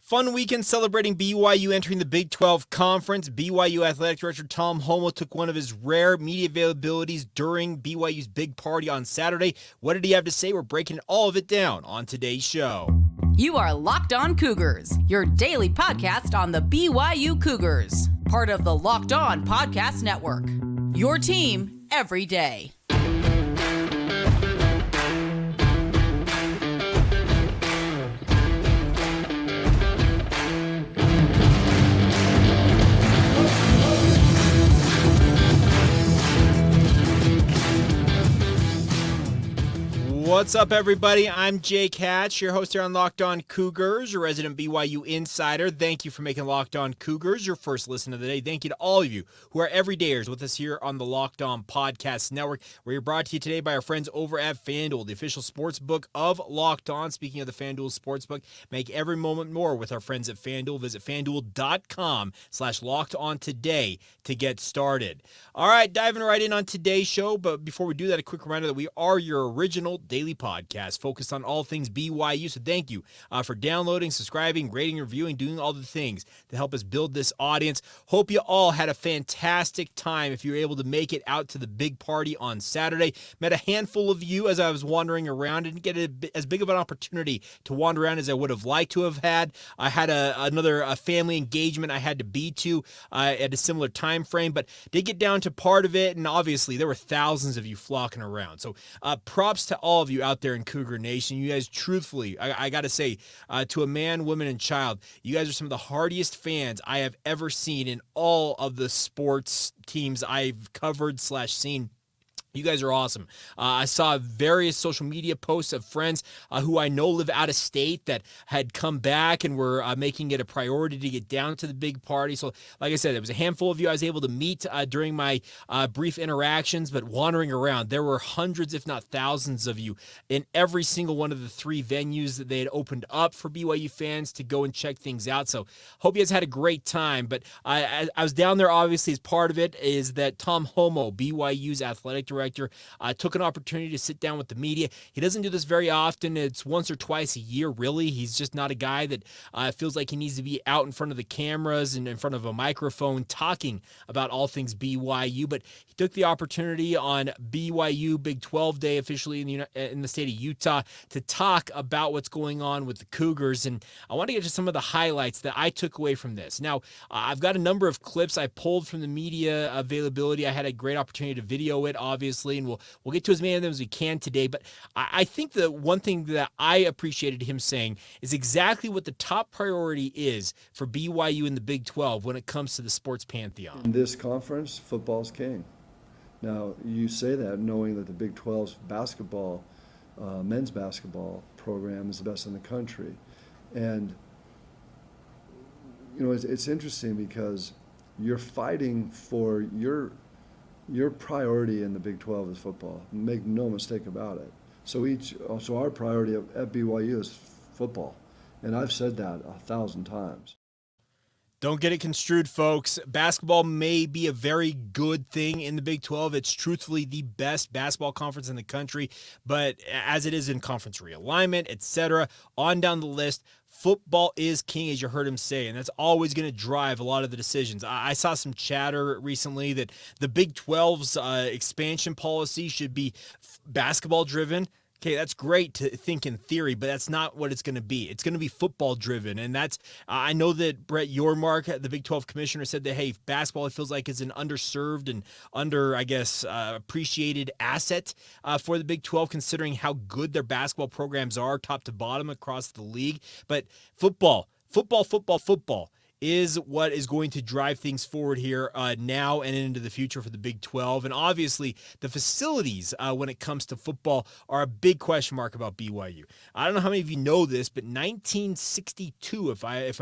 Fun weekend celebrating BYU entering the Big 12 Conference. BYU Athletic Director Tom Holmoe took one of his rare media availabilities during BYU's big party on Saturday. What did he have to say? We're breaking all of it down on today's show. You are Locked On Cougars, your daily podcast on the BYU Cougars, part of the Locked On Podcast Network. Your team every day. What's up, everybody? I'm Jake Hatch, your host here on Locked On Cougars, your resident BYU insider. Thank you for making Locked On Cougars your first listen of the day. Thank you to all of you who are everydayers with us here on the Locked On Podcast Network. We're brought to you today by our friends over at FanDuel, the official sports book of Locked On. Speaking of the FanDuel Sportsbook, make every moment more with our friends at FanDuel. Visit FanDuel.com/LockedOn today to get started. All right, diving right in on today's show, but before we do that, a quick reminder that we are your original daily podcast focused on all things BYU. So thank you for downloading, subscribing, rating, reviewing, doing all the things to help us build this audience. Hope you all had a fantastic time if you were able to make it out to the big party on Saturday. Met a handful of you as I was wandering around. Didn't get as big of an opportunity to wander around as I would have liked to have had. I had another family engagement I had to be to at a similar time frame, but did get down to part of it, and obviously there were thousands of you flocking around. So props to all of you out there in Cougar Nation. You guys, truthfully, I got to say, to a man, woman, and child, you guys are some of the hardiest fans I have ever seen in all of the sports teams I've covered/seen. You guys are awesome. I saw various social media posts of friends who I know live out of state that had come back and were making it a priority to get down to the big party. So, like I said, there was a handful of you I was able to meet during my brief interactions, but wandering around, there were hundreds, if not thousands of you in every single one of the three venues that they had opened up for BYU fans to go and check things out. So, hope you guys had a great time. But I was down there, obviously, as part of it is that Tom Holmoe, BYU's athletic director, took an opportunity to sit down with the media. He doesn't do this very often. It's once or twice a year, really. He's just not a guy that feels like he needs to be out in front of the cameras and in front of a microphone talking about all things BYU. But he took the opportunity on BYU Big 12 Day, officially in the state of Utah, to talk about what's going on with the Cougars. And I want to get to some of the highlights that I took away from this. Now, I've got a number of clips I pulled from the media availability. I had a great opportunity to video it, obviously, and we'll get to as many of them as we can today. But I think the one thing that I appreciated him saying is exactly what the top priority is for BYU in the Big 12 when it comes to the sports pantheon. In this conference, football's king. Now, you say that knowing that the Big 12's basketball, men's basketball program is the best in the country. And, you know, it's interesting because you're fighting for your priority in the Big 12 is football. Make no mistake about it. So our priority at BYU is football. And I've said that 1,000 times. Don't get it construed, folks. Basketball may be a very good thing in the Big 12. It's truthfully the best basketball conference in the country. But as it is in conference realignment, etc., on down the list, football is king, as you heard him say, and that's always going to drive a lot of the decisions. I saw some chatter recently that the Big 12's expansion policy should be basketball-driven. Okay, that's great to think in theory, but that's not what it's going to be. It's going to be football driven, and that's I know that Brett Yormark, the Big 12 commissioner, said that, hey, basketball, it feels like, is an underserved and appreciated asset for the Big 12, considering how good their basketball programs are, top to bottom across the league. But football is what is going to drive things forward here now and into the future for the Big 12. And obviously, the facilities when it comes to football are a big question mark about BYU. I don't know how many of you know this, but 1962, if I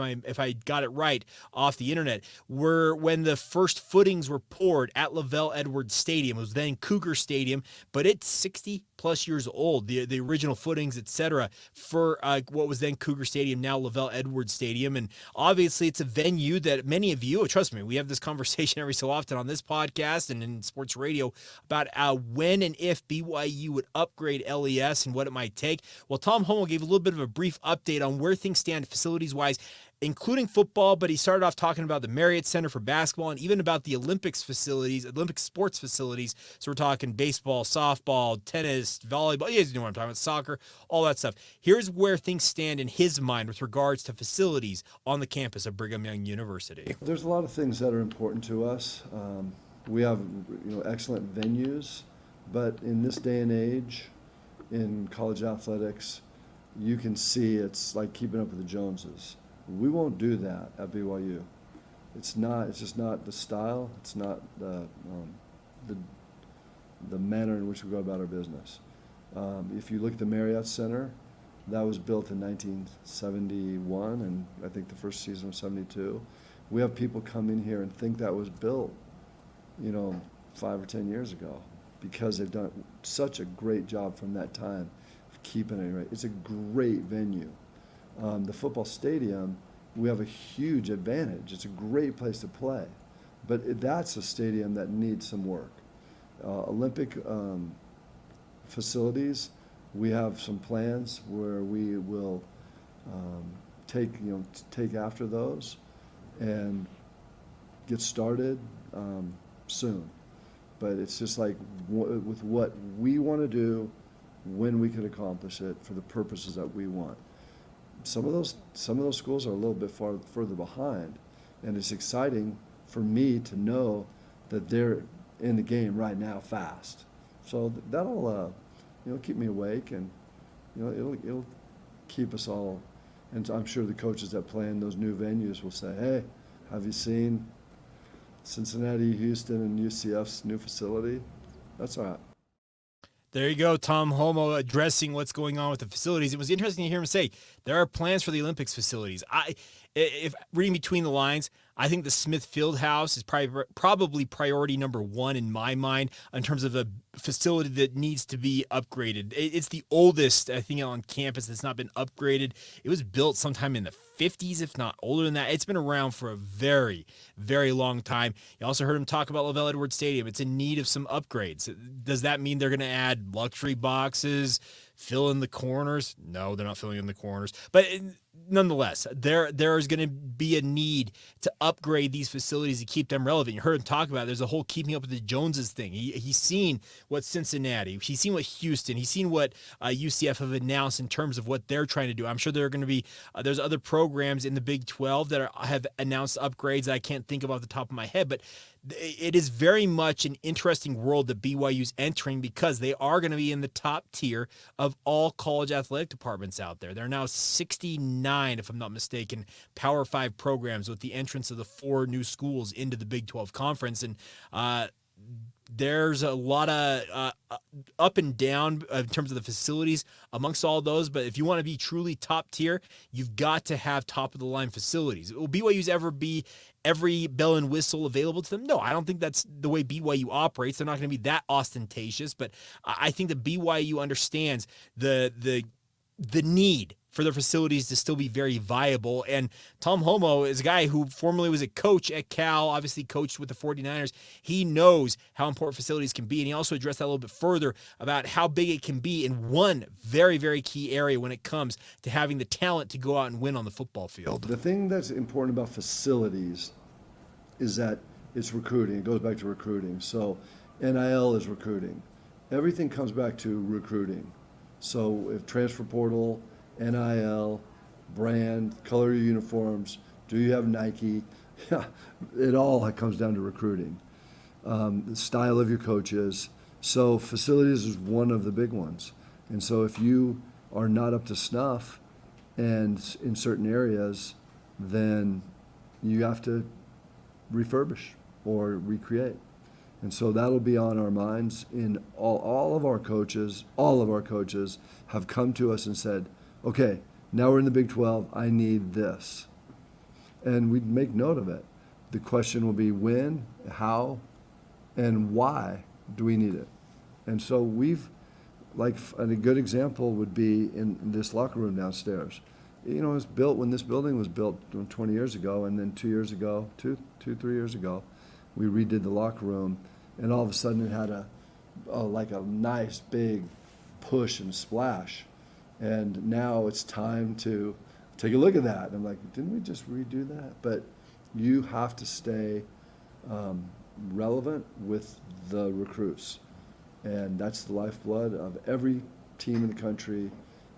got it right off the internet, were when the first footings were poured at LaVell Edwards Stadium. It was then Cougar Stadium, but it's 60 plus years old, the original footings, etc., for what was then Cougar Stadium, now LaVell Edwards Stadium. And obviously, it's a venue that many of you, trust me, we have this conversation every so often on this podcast and in sports radio about when and if BYU would upgrade LES and what it might take. Well, Tom Holmoe gave a little bit of a brief update on where things stand facilities-wise including football, but he started off talking about the Marriott Center for basketball and even about the Olympic sports facilities. So we're talking baseball, softball, tennis, volleyball. You guys know what I'm talking about, soccer, all that stuff. Here's where things stand in his mind with regards to facilities on the campus of Brigham Young University. There's a lot of things that are important to us. We have excellent venues, but in this day and age, in college athletics, you can see it's like keeping up with the Joneses. We won't do that at BYU. It's just not the style. It's not the manner in which we go about our business. If you look at the Marriott Center, that was built in 1971, and I think the first season was 72. We have people come in here and think that was built, 5 or 10 years ago, because they've done such a great job from that time of keeping it right. It's a great venue. The football stadium, we have a huge advantage. It's a great place to play, but that's a stadium that needs some work. Olympic facilities, we have some plans where we will take after those and get started soon. But it's just like with what we want to do, when we can accomplish it for the purposes that we want. Some of those schools are a little bit further behind, and it's exciting for me to know that they're in the game right now fast. So that'll keep me awake, and it'll keep us all. And I'm sure the coaches that play in those new venues will say, "Hey, have you seen Cincinnati, Houston, and UCF's new facility?" That's all right. There you go, Tom Holmoe addressing what's going on with the facilities. It was interesting to hear him say there are plans for the Olympics facilities. If reading between the lines, I think the Smith Fieldhouse is probably priority number one in my mind in terms of a facility that needs to be upgraded. It's the oldest, I think, on campus that's not been upgraded. It was built sometime in the 50s, if not older than that. It's been around for a very, very long time. You also heard him talk about Lavelle Edwards Stadium. It's in need of some upgrades. Does that mean they're going to add luxury boxes, fill in the corners? No, they're not filling in the corners. But nonetheless, there is going to be a need to upgrade these facilities to keep them relevant. You heard him talk about it. There's a whole keeping up with the Joneses thing. He's seen what Cincinnati, he's seen what Houston, he's seen what UCF have announced in terms of what they're trying to do. I'm sure there are going to be, there's other programs in the Big 12 that have announced upgrades that I can't think of off the top of my head, but it is very much an interesting world that BYU's entering because they are going to be in the top tier of all college athletic departments out there. There are now 69, if I'm not mistaken, Power 5 programs with the entrance of the 4 new schools into the Big 12 Conference. And there's a lot of up and down in terms of the facilities amongst all those. But if you want to be truly top tier, you've got to have top of the line facilities. Will BYU's ever be every bell and whistle available to them? No, I don't think that's the way BYU operates. They're not going to be that ostentatious, but I think that BYU understands the need for their facilities to still be very viable. And Tom Holmoe is a guy who formerly was a coach at Cal, obviously coached with the 49ers. He knows how important facilities can be, and he also addressed that a little bit further about how big it can be in one very, very key area when it comes to having the talent to go out and win on the football field. The thing that's important about facilities is that it's recruiting. It goes back to recruiting. So NIL is recruiting. Everything comes back to recruiting. So if transfer portal, NIL, brand, color of your uniforms, do you have Nike? It all comes down to recruiting. The style of your coaches. So facilities is one of the big ones. And so if you are not up to snuff and in certain areas, then you have to refurbish or recreate. And so that'll be on our minds. In all of our coaches have come to us and said, okay, now we're in the Big 12, I need this. And we'd make note of it. The question will be when, how, and why do we need it? And so a good example would be in this locker room downstairs. It was built when this building was built 20 years ago, and then 3 years ago, we redid the locker room, and all of a sudden it had a nice big push and splash. And now it's time to take a look at that. And I'm like, didn't we just redo that? But you have to stay relevant with the recruits. And that's the lifeblood of every team in the country,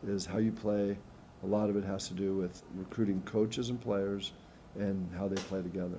is how you play. A lot of it has to do with recruiting coaches and players and how they play together.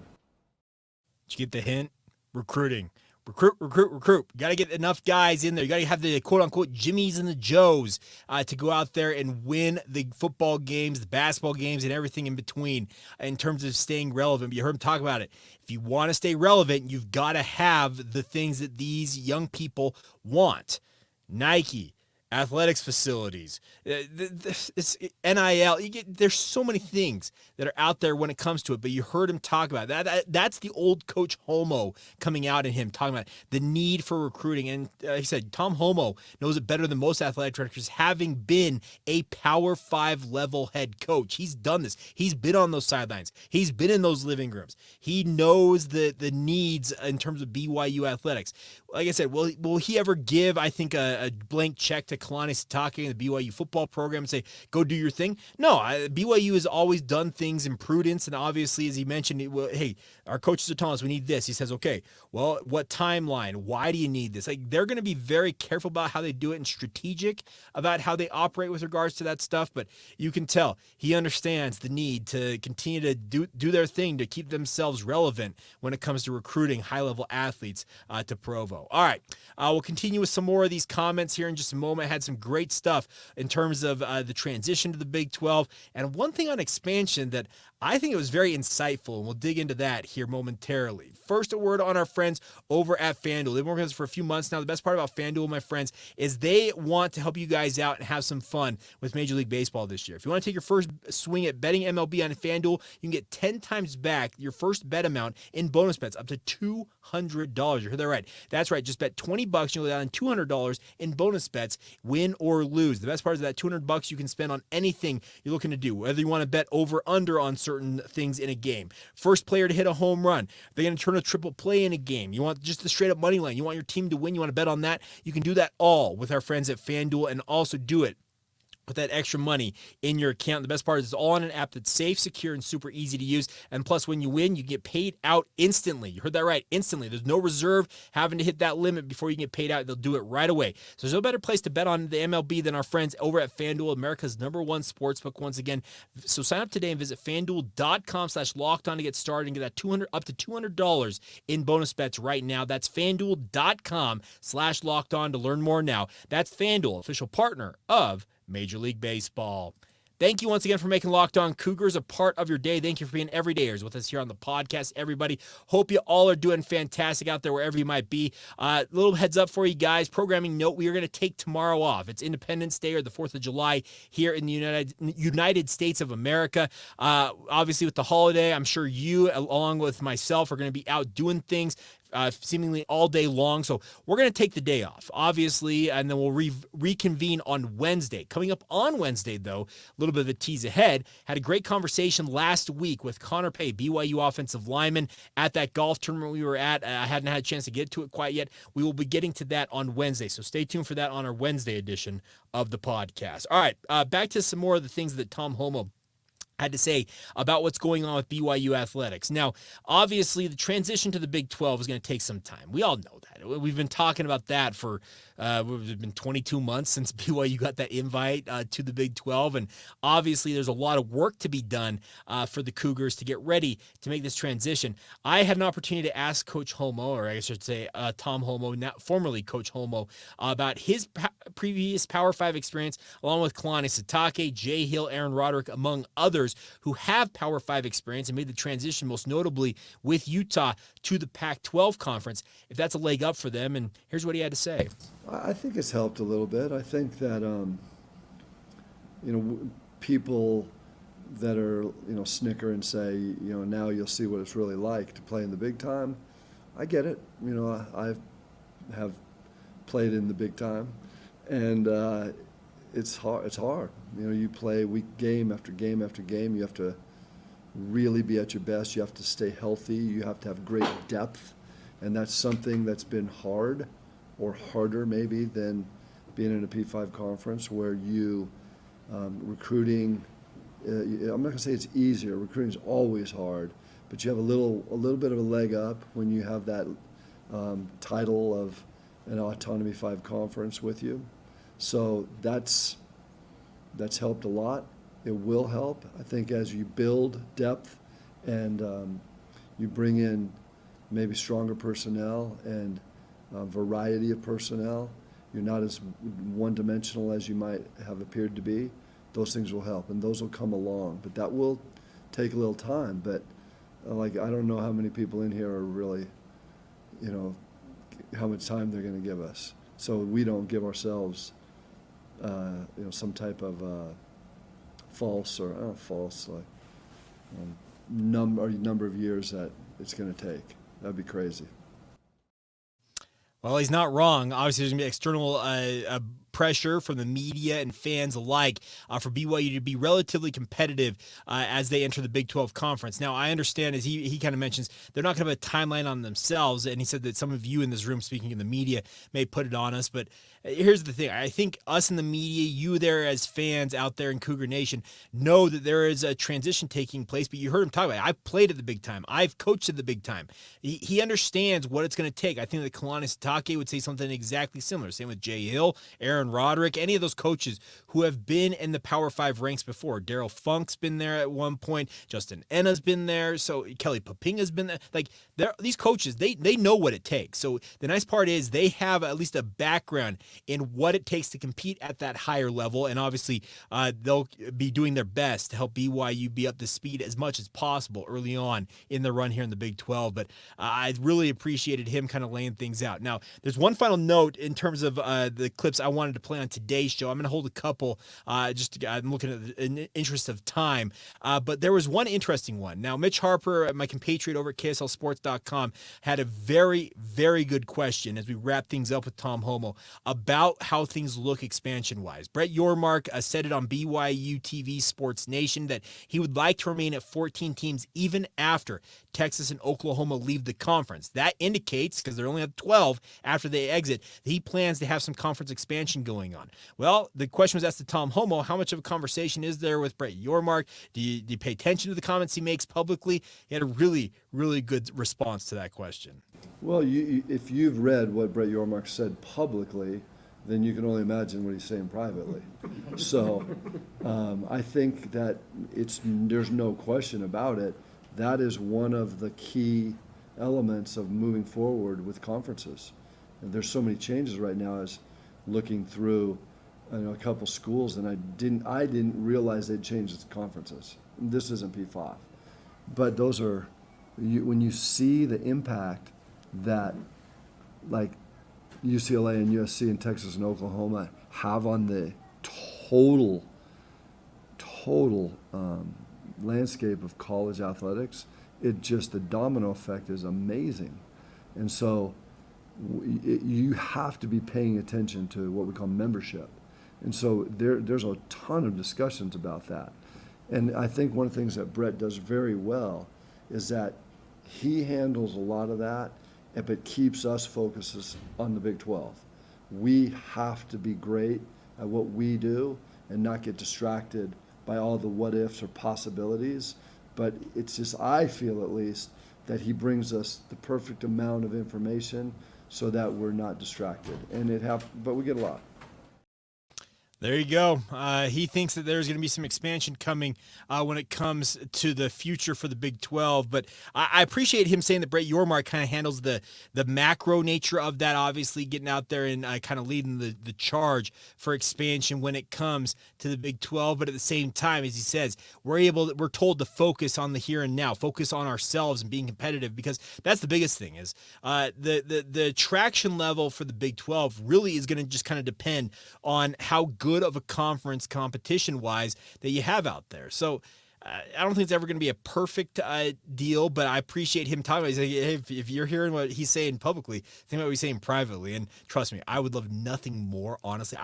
Did you get the hint? Recruiting. Recruit. You got to get enough guys in there. You got to have the quote-unquote Jimmies and the Joes to go out there and win the football games, the basketball games, and everything in between in terms of staying relevant. But you heard him talk about it. If you want to stay relevant, you've got to have the things that these young people want. Nike, athletics facilities, it's NIL. There's so many things that are out there when it comes to it, but you heard him talk about that. That's the old Coach Holmoe coming out in him, talking about the need for recruiting. And he said Tom Holmoe knows it better than most athletic directors, having been a Power 5 level head coach. He's done this. He's been on those sidelines. He's been in those living rooms. He knows the needs in terms of BYU athletics. Like I said, will he ever give, I think, a blank check to Kalani Sitake and the BYU football program and say, go do your thing? No, BYU has always done things in prudence, and obviously, as he mentioned, hey, our coaches are telling us we need this. He says, okay, well, what timeline? Why do you need this? Like, they're going to be very careful about how they do it and strategic about how they operate with regards to that stuff, but you can tell he understands the need to continue to do their thing to keep themselves relevant when it comes to recruiting high-level athletes to Provo. All right, we'll continue with some more of these comments here in just a moment. I had some great stuff in terms of the transition to the Big 12, and one thing on expansion that I think it was very insightful, and we'll dig into that here momentarily. First, a word on our friends over at FanDuel. They've been working with us for a few months now. The best part about FanDuel, my friends, is they want to help you guys out and have some fun with Major League Baseball this year. If you want to take your first swing at betting MLB on FanDuel, you can get 10 times back your first bet amount in bonus bets, up to $200. You heard that right. That's right. Just bet $20 and you'll get down $200 in bonus bets, win or lose. The best part is that $200 you can spend on anything you're looking to do, whether you want to bet over under on certain things in a game. First player to hit a home run. They're going to turn a triple play in a game. You want just the straight up money line. You want your team to win. You want to bet on that. You can do that all with our friends at FanDuel, and also do it with that extra money in your account. The best part is it's all on an app that's safe, secure, and super easy to use. And plus, when you win, you get paid out instantly. You heard that right, instantly. There's no reserve having to hit that limit before you get paid out. They'll do it right away. So there's no better place to bet on the MLB than our friends over at FanDuel, America's #1 sportsbook. Once again, so sign up today and visit FanDuel.com/lockedon to get started and get that up to $200 in bonus bets right now. That's FanDuel.com/lockedon to learn more now. That's FanDuel, official partner of Major League Baseball. Thank you once again for making Locked On Cougars a part of your day. Thank you for being everydayers with us here on the podcast, everybody. Hope you all are doing fantastic out there wherever you might be. Little heads up for you guys. Programming note, we are going to take tomorrow off. It's Independence Day, or the 4th of July here in the United States of America. Obviously, with the holiday, I'm sure you, along with myself, are going to be out doing things seemingly all day long. So we're going to take the day off, obviously, and then we'll reconvene on Wednesday. Coming up on Wednesday, though, a little bit of a tease ahead, had a great conversation last week with Connor Pay, BYU offensive lineman, at that golf tournament we were at. I hadn't had a chance to get to it quite yet. We will be getting to that on Wednesday, so stay tuned for that on our Wednesday edition of the podcast. All right, back to some more of the things that Tom Holmoe had to say about what's going on with BYU athletics. Now, obviously, the transition to the Big 12 is going to take some time. We all know that. We've been talking about that for it's been 22 months since BYU got that invite to the Big 12, and obviously there's a lot of work to be done for the Cougars to get ready to make this transition. I had an opportunity to ask Coach Holmoe, or I should say Tom Holmoe, now formerly Coach Holmoe, about his previous Power 5 experience, along with Kalani Sitake, Jay Hill, Aaron Roderick, among others who have Power 5 experience and made the transition, most notably with Utah, to the Pac-12 conference, if that's a leg up for them. And here's what he had to say. I think it's helped a little bit. I think that, people that are, snicker and say, now you'll see what it's really like to play in the big time. I get it. I have played in the big time, and it's hard. It's hard. You play game after game after game. You have to really be at your best. You have to stay healthy. You have to have great depth, and that's something that's been hard, or harder maybe, than being in a P5 conference, where you recruiting I'm not going to say it's easier. Recruiting is always hard, but you have a little bit of a leg up when you have that title of an Autonomy 5 conference with you. So that's helped a lot. It will help, I think, as you build depth and you bring in maybe stronger personnel and variety of personnel. You're not as one-dimensional as you might have appeared to be. Those things will help, and those will come along. But that will take a little time. But I don't know how many people in here are really, how much time they're going to give us. So we don't give ourselves, some type of number of years that it's going to take. That'd be crazy. Well, he's not wrong. Obviously, there's going to be external pressure from the media and fans alike for BYU to be relatively competitive as they enter the Big 12 conference. Now, I understand, as he kind of mentions, they're not going to have a timeline on themselves, and he said that some of you in this room, speaking in the media, may put it on us, but here's the thing. I think us in the media, you there as fans out there in Cougar Nation, know that there is a transition taking place, but you heard him talk about it. I've played at the big time. I've coached at the big time. He understands what it's going to take. I think that Kalani Sitake would say something exactly similar. Same with Jay Hill, Aaron Roderick, any of those coaches who have been in the Power 5 ranks before. Daryl Funk's been there at one point. Justin Enna's been there. So Kelly Papinga's been there. These coaches, they know what it takes. So the nice part is they have at least a background in what it takes to compete at that higher level. And obviously, they'll be doing their best to help BYU be up to speed as much as possible early on in the run here in the Big 12. But I really appreciated him kind of laying things out. Now, there's one final note in terms of the clips I wanted to play on today's show. I'm going to hold a couple I'm looking at the interest of time. But there was one interesting one. Now, Mitch Harper, my compatriot over at KSLSports.com, had a very, very good question as we wrap things up with Tom Holmoe about how things look expansion-wise. Brett Yormark said it on BYU TV Sports Nation that he would like to remain at 14 teams even after Texas and Oklahoma leave the conference. That indicates, because they're only at 12 after they exit, that he plans to have some conference expansion going on. Well, the question was asked to Tom Holmoe, how much of a conversation is there with Brett Yormark? Do you pay attention to the comments he makes publicly? He had a really, really good response to that question. Well, if you've read what Brett Yormark said publicly, then you can only imagine what he's saying privately. So I think that there's no question about it. That is one of the key elements of moving forward with conferences. And there's so many changes right now as looking through a couple schools, and I didn't realize they'd changed the conferences. This isn't P5. But those are, when you see the impact that like UCLA and USC and Texas and Oklahoma have on the total landscape of college athletics, the domino effect is amazing. And so you have to be paying attention to what we call membership. And so there's a ton of discussions about that. And I think one of the things that Brett does very well is that he handles a lot of that, but keeps us focused on the Big 12. We have to be great at what we do and not get distracted by all the what ifs or possibilities. But it's just, I feel at least, that he brings us the perfect amount of information so that we're not distracted. But we get a lot. There you go. He thinks that there's going to be some expansion coming when it comes to the future for the Big 12. But I appreciate him saying that Brett Yormark kind of handles the macro nature of that, obviously getting out there and kind of leading the charge for expansion when it comes to the Big 12. But at the same time, as he says, we're told to focus on the here and now, focus on ourselves and being competitive, because that's the biggest thing is the traction level for the Big 12 really is going to just kind of depend on how good of a conference competition-wise that you have out there. So I don't think it's ever going to be a perfect deal, but I appreciate him talking about it. He's like, hey, if you're hearing what he's saying publicly, think about what he's saying privately. And trust me, I would love nothing more, honestly.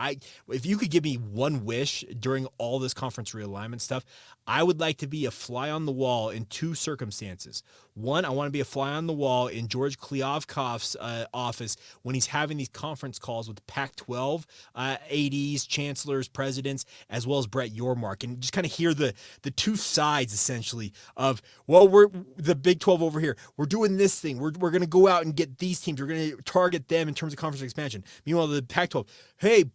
If you could give me one wish during all this conference realignment stuff, I would like to be a fly on the wall in two circumstances. One, I want to be a fly on the wall in George Kliavkoff's office when he's having these conference calls with Pac-12 ADs, chancellors, presidents, as well as Brett Yormark, and just kind of hear the two sides essentially of, well, we're the Big 12 over here. We're doing this thing. We're going to go out and get these teams. We're going to target them in terms of conference expansion. Meanwhile, the Pac-12, hey,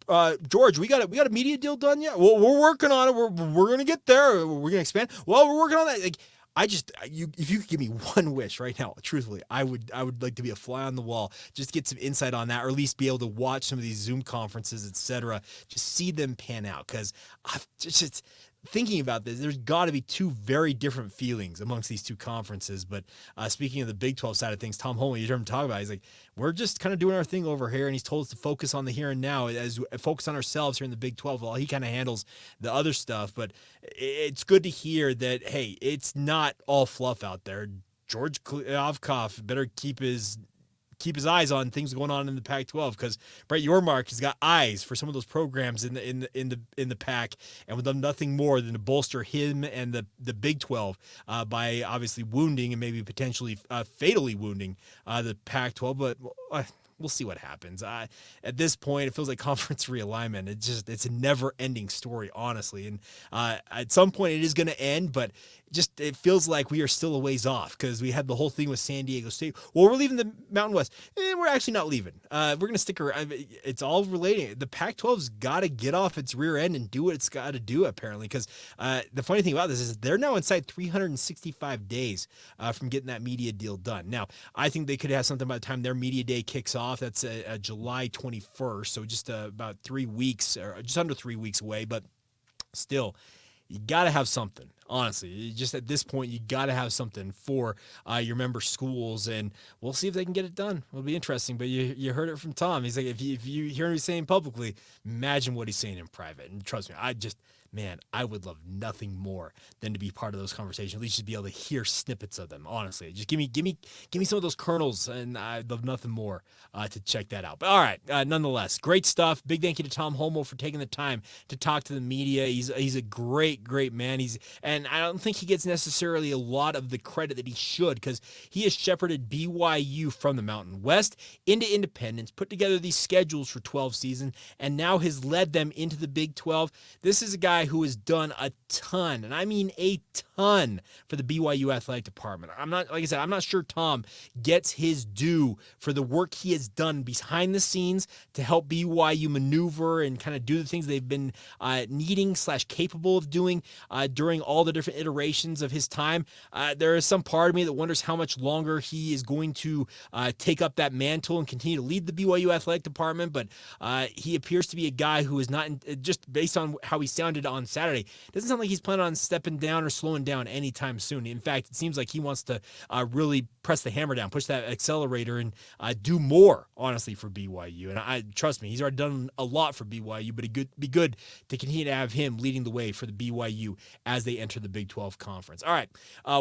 George, we got a media deal done yet? Well, we're working on it. We're going to get there. We're going to expand. Well, we're working on that. Like, if you could give me one wish right now, truthfully, I would like to be a fly on the wall, just get some insight on that, or at least be able to watch some of these Zoom conferences, etc. Just see them pan out, because I've just thinking about this, there's got to be two very different feelings amongst these two conferences. But speaking of the Big 12 side of things, Tom Holmoe, you heard him talk about it. He's like, we're just kind of doing our thing over here, and he's told us to focus on the here and now, as focus on ourselves here in the Big 12 while he kind of handles the other stuff. But it's good to hear that, hey, it's not all fluff out there. George Kliavkoff better keep his eyes on things going on in the Pac-12, because Brett Yormark has got eyes for some of those programs in the Pac, and would love nothing more than to bolster him and the Big 12 by obviously wounding and maybe potentially fatally wounding the Pac-12. But we'll see what happens. At this point, it feels like conference realignment. It's a never-ending story, honestly. And at some point, it is going to end, but it feels like we are still a ways off, because we had the whole thing with San Diego State. Well, we're leaving the Mountain West. We're actually not leaving. We're going to stick around. It's all relating. The Pac-12's got to get off its rear end and do what it's got to do, apparently, because the funny thing about this is they're now inside 365 days from getting that media deal done. Now, I think they could have something by the time their media day kicks off. That's July 21st, so just about 3 weeks, or just under 3 weeks away, but still, you got to have something. Honestly, just at this point, you got to have something for your member schools, and we'll see if they can get it done. It'll be interesting, but you heard it from Tom. He's like, if you hear him saying publicly, imagine what he's saying in private. And trust me, I would love nothing more than to be part of those conversations. At least just be able to hear snippets of them. Honestly, just give me some of those kernels, and I'd love nothing more to check that out. But all right, nonetheless, great stuff. Big thank you to Tom Holmoe for taking the time to talk to the media. He's a great man. And I don't think he gets necessarily a lot of the credit that he should, because he has shepherded BYU from the Mountain West into independence, put together these schedules for 12 seasons, and now has led them into the Big 12. This is a guy who has done a ton, and I mean a ton, for the BYU athletic department. Like I said, I'm not sure Tom gets his due for the work he has done behind the scenes to help BYU maneuver and kind of do the things they've been needing / capable of doing during all the different iterations of his time. There is some part of me that wonders how much longer he is going to take up that mantle and continue to lead the BYU athletic department, but he appears to be a guy who is not, just based on how he sounded on Saturday, doesn't sound like he's planning on stepping down or slowing down anytime soon. In fact, it seems like he wants to really press the hammer down, push that accelerator, and do more, honestly, for BYU. And trust me, he's already done a lot for BYU, but it'd be good to continue to have him leading the way for the BYU as they enter the Big 12 Conference. All right,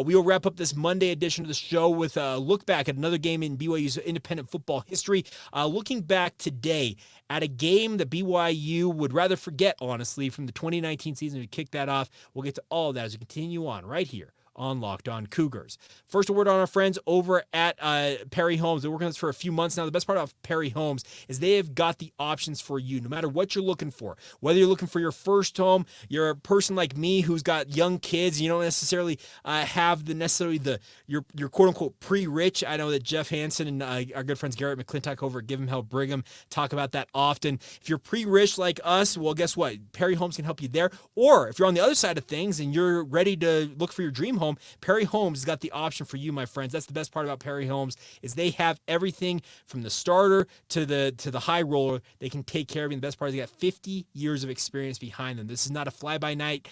we will wrap up this Monday edition of the show with a look back at another game in BYU's independent football history. Looking back today at a game that BYU would rather forget, honestly, from the 2019 season to kick that off. We'll get to all of that as we continue on right here on Locked On Cougars. First, a word on our friends over at Perry Homes. They're working on this for a few months now. The best part about Perry Homes is they have got the options for you, no matter what you're looking for. Whether you're looking for your first home, you're a person like me who's got young kids, you don't necessarily have your quote-unquote pre-rich. I know that Jeff Hansen and our good friends Garrett McClintock over at Give 'em Hell Brigham talk about that often. If you're pre-rich like us, well, guess what? Perry Homes can help you there. Or if you're on the other side of things and you're ready to look for your dream home, Perry Homes has got the option for you, my friends. That's the best part about Perry Homes, is they have everything from the starter to the high roller. They can take care of you. And the best part is they got 50 years of experience behind them. This is not a fly-by-night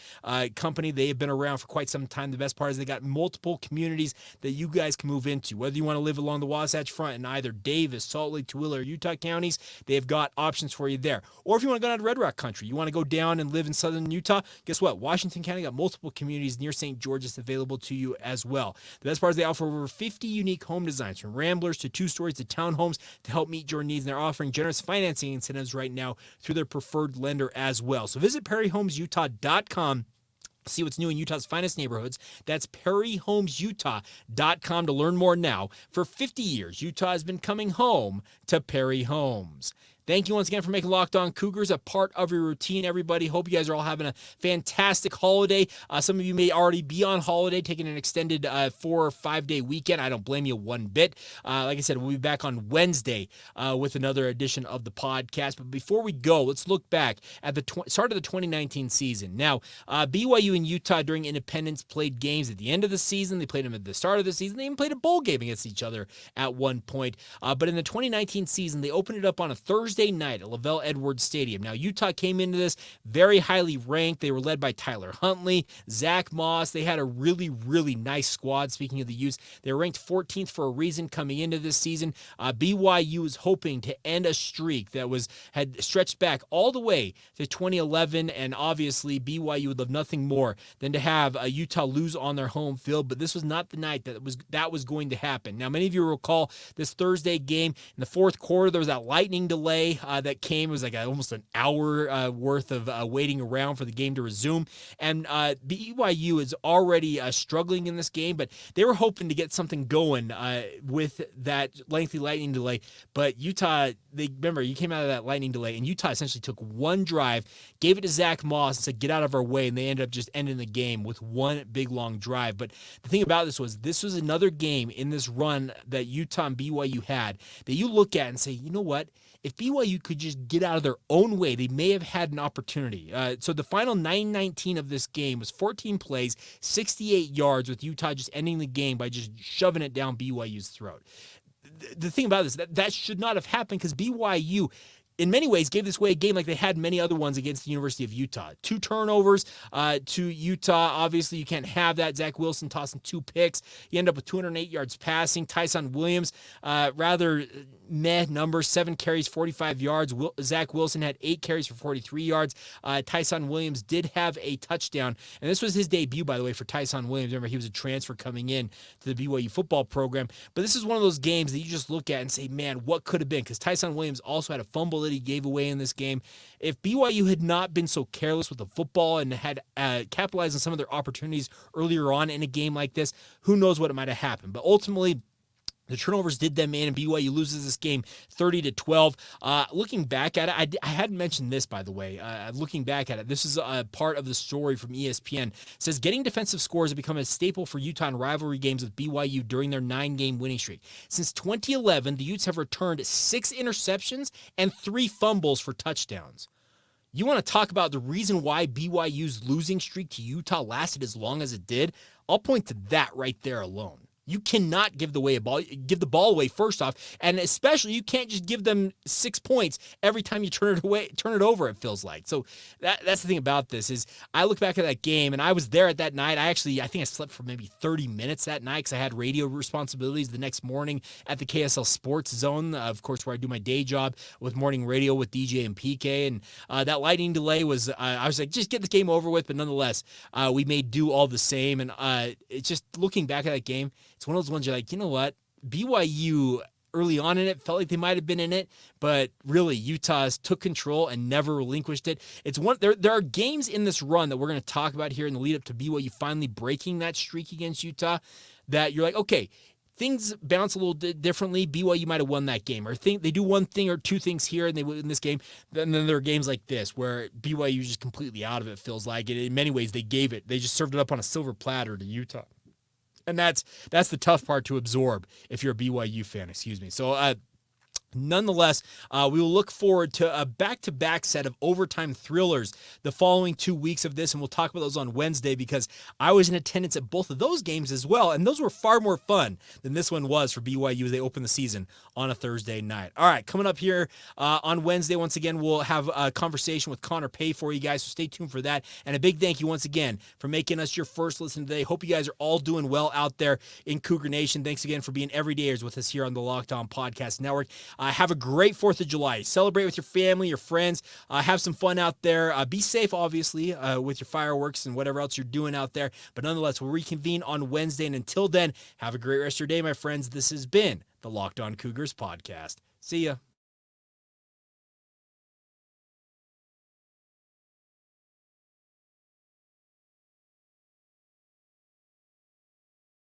company. They have been around for quite some time. The best part is they got multiple communities that you guys can move into. Whether you want to live along the Wasatch Front in either Davis, Salt Lake, Tooele, or Utah counties, they've got options for you there. Or if you want to go down to Red Rock Country, you want to go down and live in southern Utah, guess what? Washington County got multiple communities near St. George's available to you as well. The best part is they offer over 50 unique home designs, from ramblers to 2-stories to townhomes, to help meet your needs. And they're offering generous financing incentives right now through their preferred lender as well. So visit PerryHomesUtah.com See what's new in Utah's finest neighborhoods. That's perryhomesutah.com to learn more now. For 50 years, Utah has been coming home to Perry Homes. Thank you once again for making Locked On Cougars a part of your routine, everybody. Hope you guys are all having a fantastic holiday. Some of you may already be on holiday, taking an extended 4 or 5 day weekend. I don't blame you one bit. Like I said, we'll be back on Wednesday with another edition of the podcast. But before we go, let's look back at the start of the 2019 season. Now, BYU and Utah during Independence played games at the end of the season. They played them at the start of the season. They even played a bowl game against each other at one point. But in the 2019 season, they opened it up on a Thursday night at Lavelle Edwards Stadium. Now, Utah came into this very highly ranked. They were led by Tyler Huntley, Zach Moss. They had a really, really nice squad. Speaking of the Utes, they were ranked 14th for a reason coming into this season. BYU was hoping to end a streak that had stretched back all the way to 2011, and obviously BYU would love nothing more than to have Utah lose on their home field, but this was not the night that was going to happen. Now, many of you recall this Thursday game. In the fourth quarter, there was that lightning delay that came. It was like almost an hour worth of waiting around for the game to resume. And BYU is already struggling in this game, but they were hoping to get something going with that lengthy lightning delay. But Utah, remember, you came out of that lightning delay, and Utah essentially took one drive, gave it to Zach Moss, and said, get out of our way, and they ended up just ending the game with one big, long drive. But the thing about this was another game in this run that Utah and BYU had that you look at and say, you know what? If BYU could just get out of their own way, they may have had an opportunity. So the final 9:19 of this game was 14 plays, 68 yards, with Utah just ending the game by just shoving it down BYU's throat. The thing about this, that should not have happened, because BYU, in many ways, gave this away a game like they had many other ones against the University of Utah. 2 turnovers to Utah. Obviously, you can't have that. Zach Wilson tossing 2 picks. You end up with 208 yards passing. Tyson Williams, rather meh numbers, 7 carries, 45 yards. Zach Wilson had 8 carries for 43 yards. Tyson Williams did have a touchdown, and this was his debut, by the way, for Tyson Williams. Remember, he was a transfer coming in to the BYU football program. But this is one of those games that you just look at and say, man, what could have been? Because Tyson Williams also had a fumble that he gave away in this game. If BYU had not been so careless with the football and had capitalized on some of their opportunities earlier on in a game like this, who knows what might have happened. But ultimately, the turnovers did them in, and BYU loses this game 30-12. Looking back at it, I hadn't mentioned this, by the way. Looking back at it, this is a part of the story from ESPN. It says, getting defensive scores have become a staple for Utah in rivalry games with BYU during their 9-game winning streak. Since 2011, the Utes have returned 6 interceptions and 3 fumbles for touchdowns. You want to talk about the reason why BYU's losing streak to Utah lasted as long as it did? I'll point to that right there alone. You cannot give the ball away first off, and especially you can't just give them 6 points every time you turn it over, it feels like. So that's the thing about this is I look back at that game, and I was there at that night. I think I slept for maybe 30 minutes that night because I had radio responsibilities the next morning at the KSL Sports Zone, of course, where I do my day job with morning radio with DJ and PK. And that lightning delay was, I was like, just get the game over with, but nonetheless, we made do all the same. And it's just looking back at that game, it's one of those ones you're like, you know what? BYU early on in it felt like they might have been in it, but really Utah took control and never relinquished it. It's one there are games in this run that we're going to talk about here in the lead up to BYU finally breaking that streak against Utah that you're like, okay, things bounce a little differently. BYU might have won that game, or they do one thing or 2 things here and they win this game. And then there are games like this where BYU is just completely out of it, feels like. And in many ways, they just served it up on a silver platter to Utah. And that's the tough part to absorb if you're a BYU fan, So nonetheless, we will look forward to a back-to-back set of overtime thrillers the following 2 weeks of this, and we'll talk about those on Wednesday because I was in attendance at both of those games as well, and those were far more fun than this one was for BYU as they open the season on a Thursday night. All right, coming up here on Wednesday, once again, we'll have a conversation with Connor Pay for you guys, so stay tuned for that, and a big thank you once again for making us your first listen today. Hope you guys are all doing well out there in Cougar Nation. Thanks again for being everydayers with us here on the Locked On Podcast Network. Have a great 4th of July. Celebrate with your family, your friends. Have some fun out there. Be safe, obviously, with your fireworks and whatever else you're doing out there. But nonetheless, we'll reconvene on Wednesday. And until then, have a great rest of your day, my friends. This has been the Locked On Cougars podcast. See ya.